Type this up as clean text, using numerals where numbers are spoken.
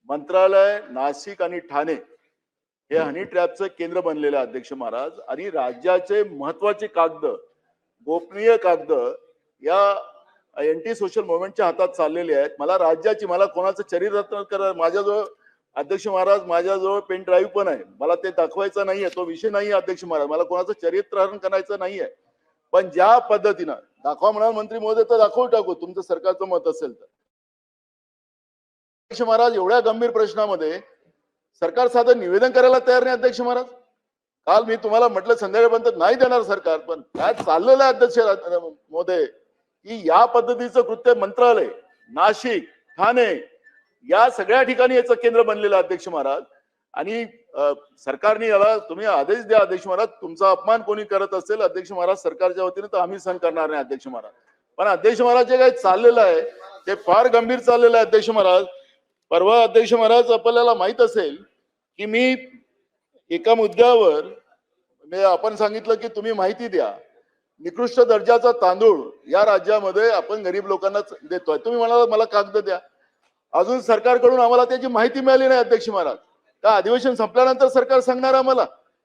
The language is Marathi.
मंत्रालय नाशिक आणि ठाणे हे हनी ट्रॅपचं केंद्र बनलेलं आहे अध्यक्ष महाराज. आणि राज्याचे महत्वाचे कागद, गोपनीय कागद या एंटी सोशल मुवमेंटच्या हातात चाललेले आहेत. मला कोणाचं चरित्र करा, माझ्याजवळ अध्यक्ष महाराज माझ्याजवळ पेन ड्राईव्ह पण आहे, मला ते दाखवायचा नाहीये, तो विषय नाहीये अध्यक्ष महाराज. मला कोणाचं चरित्रहरण करायचं नाहीये, पण ज्या पद्धतीनं दाखवा म्हणाल मंत्री महोदय तर दाखवू टाकू, तुमचं सरकारचं मत असेल तर. अध्यक्ष महाराज, एवढ्या गंभीर प्रश्नामध्ये सरकार साधं निवेदन करायला तयार नाही अध्यक्ष महाराज. काल मी तुम्हाला म्हटलं संध्याकाळपर्यंत नाही देणार सरकार, पण काय चाललेलं आहे अध्यक्ष महोदय की या पद्धतीचं कृत्य मंत्रालय नाशिक ठाणे या सगळ्या ठिकाणी याचं केंद्र बनलेलं अध्यक्ष महाराज. आणि सरकारने याला तुम्ही आदेश द्या अध्यक्ष महाराज. तुमचा अपमान कोणी करत असेल अध्यक्ष महाराज सरकारच्या वतीने तर आम्ही सहन करणार नाही अध्यक्ष महाराज. पण अध्यक्ष महाराज जे काही चाललेलं आहे ते फार गंभीर चाललेलं आहे अध्यक्ष महाराज. परवा अध्यक्ष महाराज आपल्याला माहित असेल की मी एका मुद्द्यावर आपण सांगितलं की तुम्ही माहिती द्या, निकृष्ट दर्जाचा तांदूळ या राज्यामध्ये आपण गरीब लोकांना देतोय. तुम्ही म्हणाला मला कागद द्या, अजून सरकारकडून आम्हाला त्याची माहिती मिळाली नाही अध्यक्ष महाराज. का अधिवेशन संपल्यानंतर सरकार सांगणार आम्हाला?